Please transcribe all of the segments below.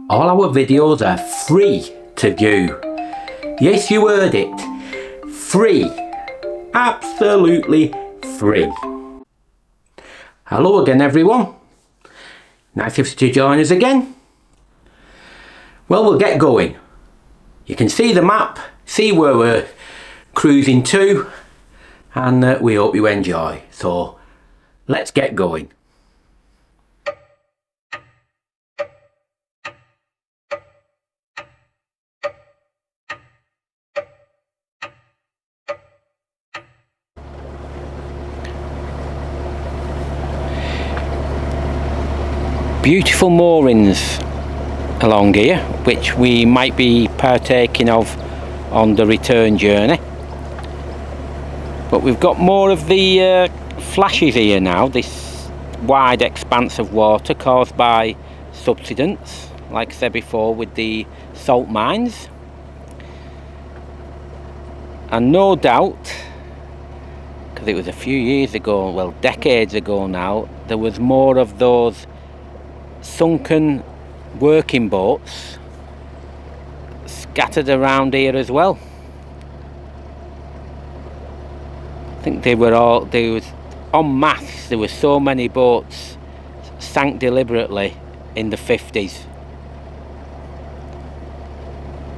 All our videos are free to view. Yes, you heard it. Free. Absolutely free. Hello again, everyone. Nice of you to join us again. Well, we'll get going. You can see the map, see where we're cruising to, and we hope you enjoy. So, let's get going. Beautiful moorings along here, which we might be partaking of on the return journey. But we've got more of the flashes here now, this wide expanse of water caused by subsidence, like I said before, with the salt mines. And no doubt, because it was a few years ago, well, decades ago now, there was more of those sunken working boats scattered around here as well. I think they was en masse. There were so many boats sank deliberately in the 50s.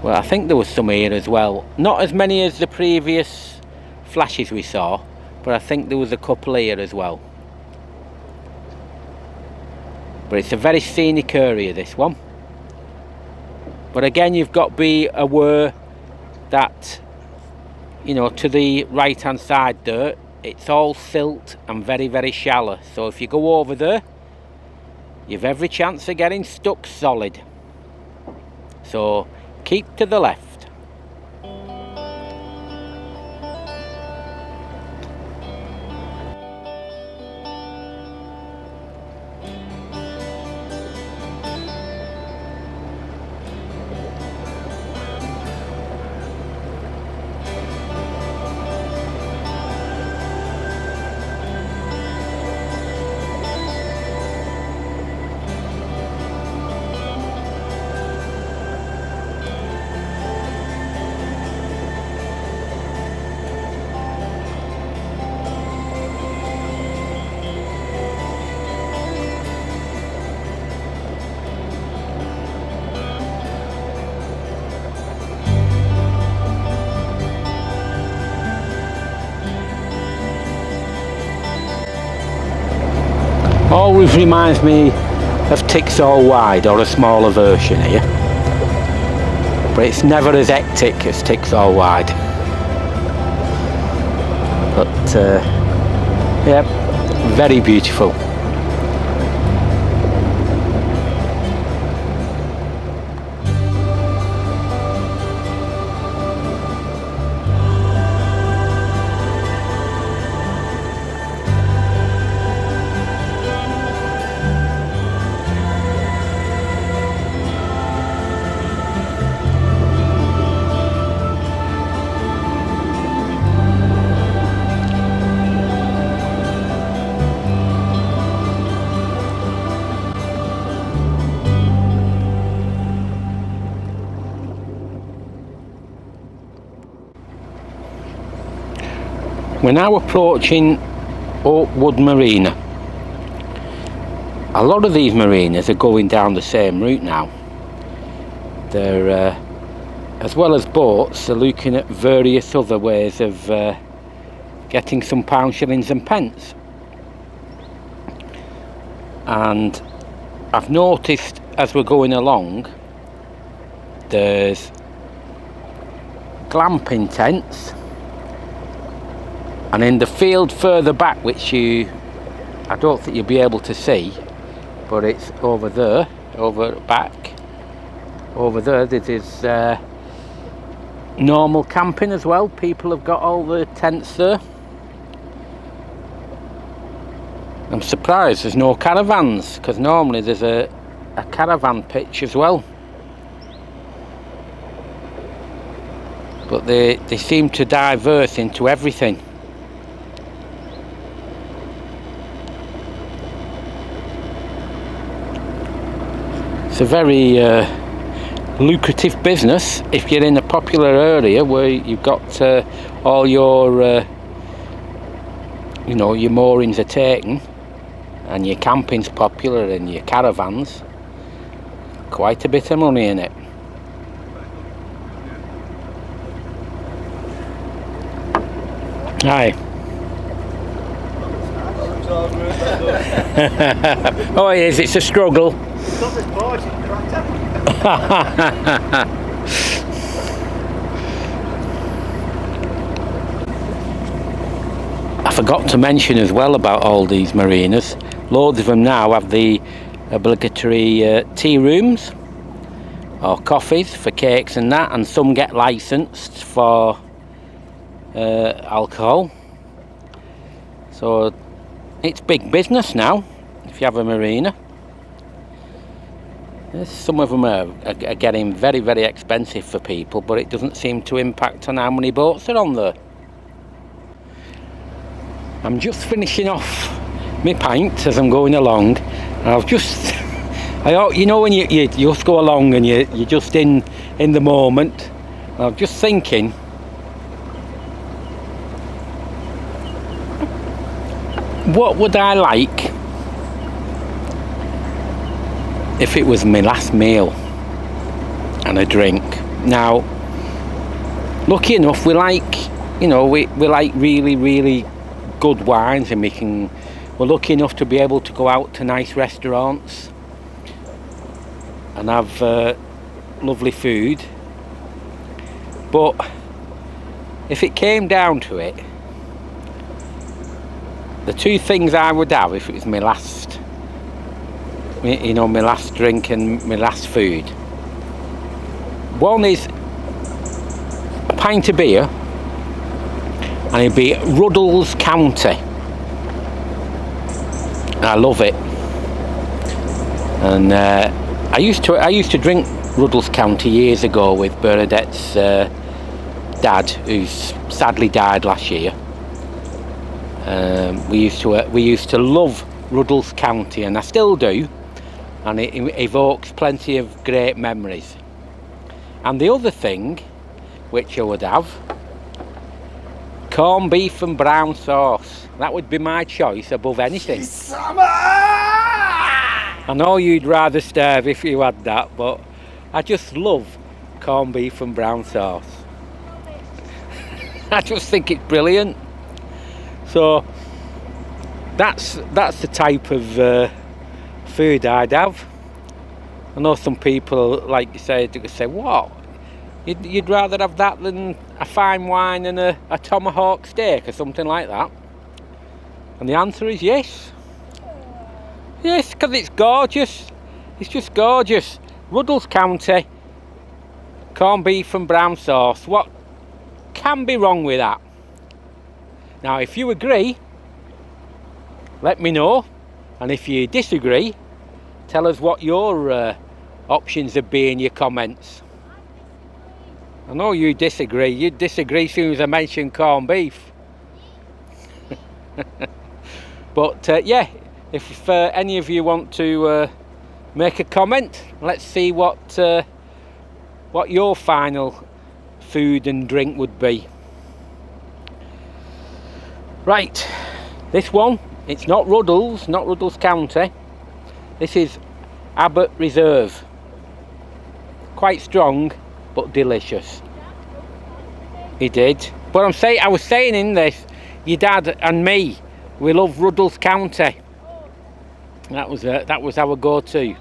Well, I think there was some here as well, not as many as the previous flashes we saw, but I think there was a couple here as well. But it's a very scenic area, this one. But again, you've got to be aware that, you know, to the right hand side there, it's all silt and very, very shallow. So if you go over there, you've every chance of getting stuck solid. So keep to the left. Always reminds me of Tixall Wide, or a smaller version here, but it's never as hectic as Tixall Wide. But yeah, very beautiful. We're now approaching Oakwood Marina. A lot of these marinas are going down the same route now. They're, as well as boats, they're looking at various other ways of getting some pounds, shillings and pence. And I've noticed as we're going along, there's glamping tents. And in the field further back, which I don't think you'll be able to see, but it's over there, over back, over there, this is normal camping as well. People have got all the tents there. I'm surprised there's no caravans, because normally there's a caravan pitch as well. But they seem to diverse into everything. It's a very lucrative business if you're in a popular area where you've got all your you know, your moorings are taken and your camping's popular and your caravans. Quite a bit of money in it. Hi. Oh, it is, it's a struggle. I forgot to mention as well about all these marinas. Loads of them now have the obligatory tea rooms or coffees for cakes and that, and some get licensed for alcohol. So it's big business now if you have a marina. Some of them are getting very, very expensive for people, but it doesn't seem to impact on how many boats are on there. I'm just finishing off my pint as I'm going along. I've just, you know, when you just go along and you're just in the moment. I'm just thinking, what would I like if it was my last meal and a drink? Now, lucky enough, we like, you know, we like really, really good wines, and we're lucky enough to be able to go out to nice restaurants and have lovely food. But if it came down to it, the two things I would have if it was my last, you know, my last drink and my last food. One is a pint of beer, and it'd be Ruddles County. I love it, and I used to drink Ruddles County years ago with Bernadette's dad, who's sadly died last year. We used to love Ruddles County, and I still do, and it evokes plenty of great memories. And the other thing which I would have, corned beef and brown sauce. That would be my choice above anything. I know you'd rather starve if you had that, but I just love corned beef and brown sauce. I just think it's brilliant. So that's the type of food I'd have. I know some people, like you said, could say, what? You'd rather have that than a fine wine and a tomahawk steak or something like that? And the answer is yes. Yes, because it's gorgeous. It's just gorgeous. Ruddles County, corned beef and brown sauce. What can be wrong with that? Now, if you agree, let me know. And if you disagree, tell us what your options would be in your comments. I know you disagree. You'd disagree as soon as I mention corned beef. But yeah, if any of you want to make a comment, let's see what your final food and drink would be. Right, this one, it's not Ruddles, not Ruddles County. This is Abbott Reserve. Quite strong, but delicious. He did. But I was saying in this, your dad and me, we love Ruddles County. That was our go-to.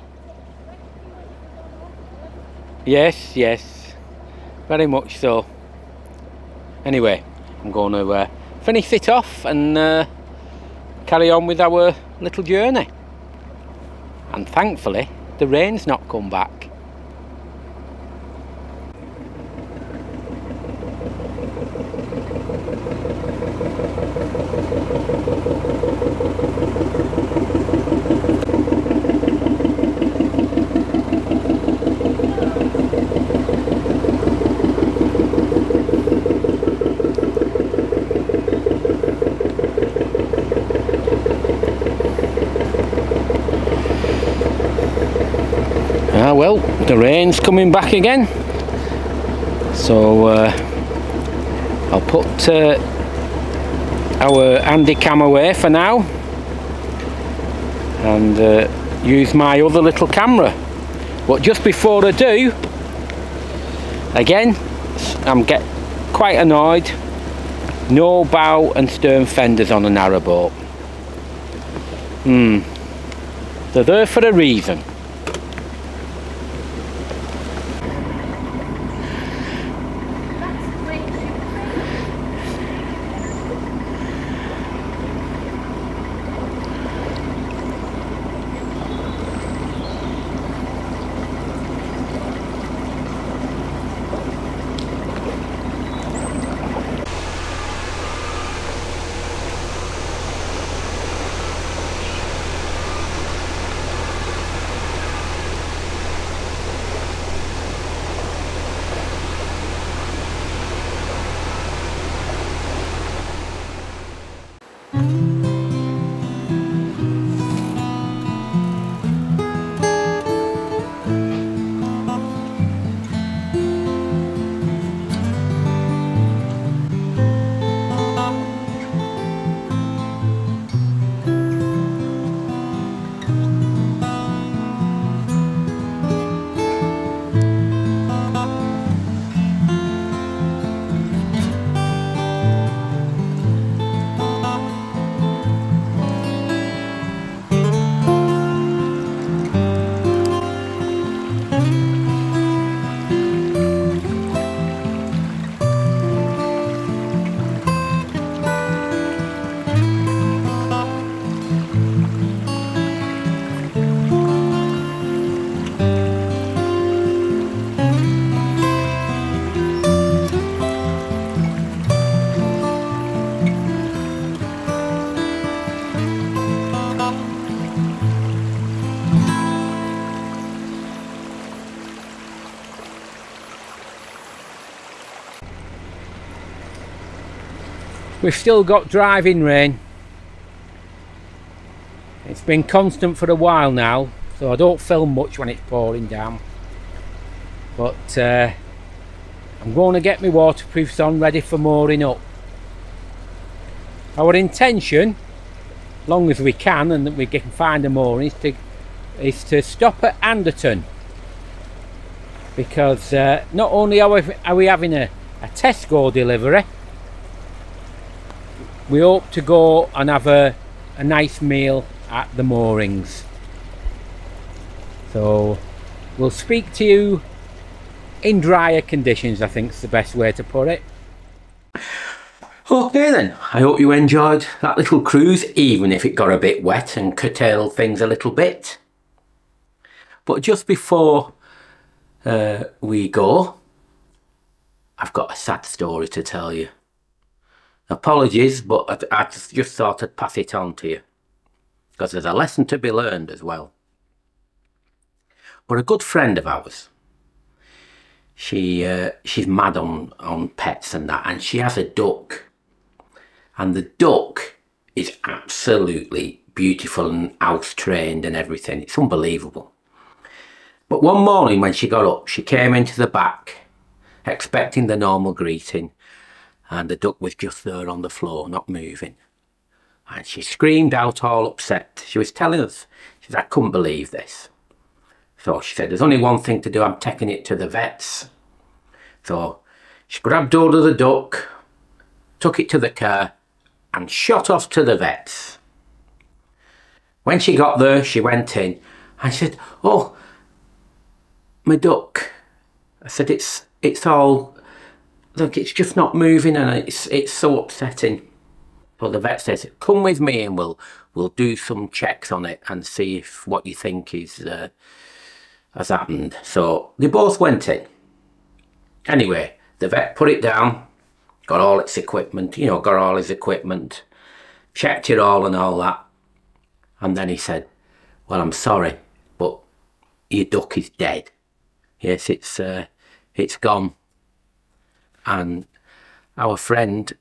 Yes, yes, very much so. Anyway, I'm going to finish it off and carry on with our little journey. And thankfully, the rain's not come back. well, the rain's coming back again, so I'll put our handy cam away for now and use my other little camera. But just before I do, again, I'm getting quite annoyed. No bow and stern fenders on a narrowboat. They're there for a reason. We've still got driving rain. It's been constant for a while now, so I don't film much when it's pouring down. But I'm going to get my waterproofs on ready for mooring up. Our intention, long as we can and that we can find a mooring, is to stop at Anderton. Because not only are we having a Tesco delivery, we hope to go and have a nice meal at the moorings. So we'll speak to you in drier conditions, I think is the best way to put it. Okay then, I hope you enjoyed that little cruise, even if it got a bit wet and curtailed things a little bit. But just before we go, I've got a sad story to tell you. Apologies, but I just thought I'd pass it on to you, because there's a lesson to be learned as well. But a good friend of ours, she's mad on pets and that, and she has a duck, and the duck is absolutely beautiful and house trained and everything. It's unbelievable. But one morning when she got up, she came into the back expecting the normal greeting, and the duck was just there on the floor, not moving. And she screamed out all upset. She was telling us, she said, I couldn't believe this. So she said, there's only one thing to do, I'm taking it to the vets. So she grabbed hold of the duck, took it to the car and shot off to the vets. When she got there, she went in and she said, oh, my duck. I said, it's all, look, it's just not moving and it's so upsetting. So the vet says, come with me and we'll do some checks on it and see if what you think is has happened. So they both went in. Anyway, the vet put it down, got all its equipment, you know, got all his equipment, checked it all and all that. And then he said, well, I'm sorry, but your duck is dead. Yes, it's gone. And our friend,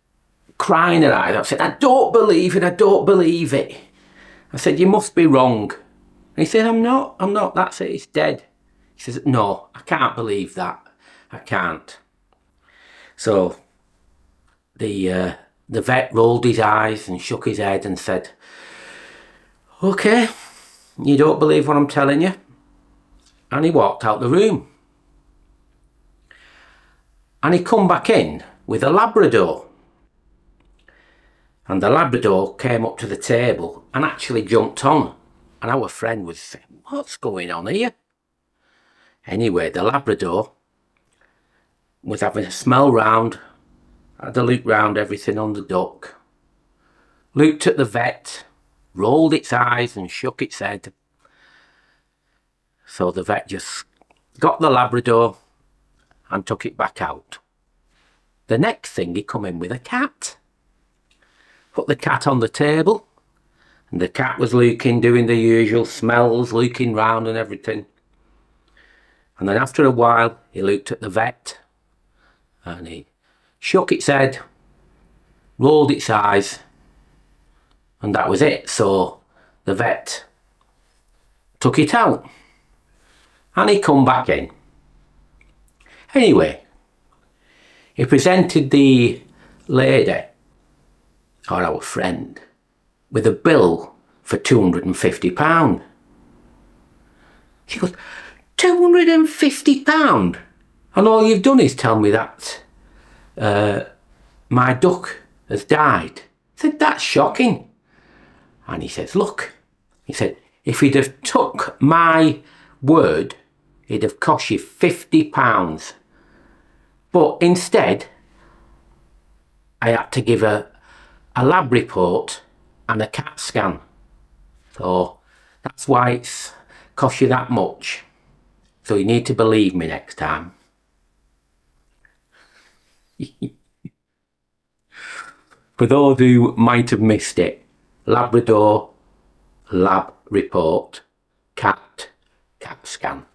crying her eyes out, said, I don't believe it, I don't believe it. I said, you must be wrong. And he said, I'm not, that's it, it's dead. He says, no, I can't believe that. I can't. So the vet rolled his eyes and shook his head and said, okay, you don't believe what I'm telling you? And he walked out the room. And he come back in with a Labrador. And the Labrador came up to the table and actually jumped on. And our friend was saying, what's going on here? Anyway, the Labrador was having a smell round, had a look round everything on the duck, looked at the vet, rolled its eyes and shook its head. So the vet just got the Labrador and took it back out. The next thing, he come in with a cat. Put the cat on the table, and the cat was looking, doing the usual smells, looking round and everything. And then after a while, he looked at the vet, and he shook its head, rolled its eyes, and that was it. So the vet took it out, and he come back in. Anyway, he presented the lady, or our friend, with a bill for £250. She goes, £250? And all you've done is tell me that my duck has died. I said, that's shocking. And he says, look, he said, if he'd have took my word, it'd have cost you £50. But instead, I had to give a lab report and a CAT scan. So that's why it's cost you that much. So you need to believe me next time. For those who might have missed it, Labrador, lab report, CAT scan.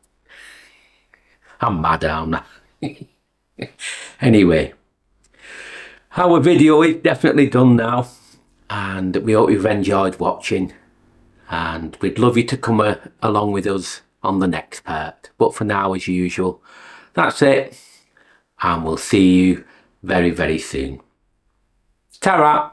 I'm mad, aren't I? Anyway, our video is definitely done now, and we hope you've enjoyed watching, and we'd love you to come along with us on the next part. But for now, as usual, that's it, and we'll see you very, very soon. Ta-ra!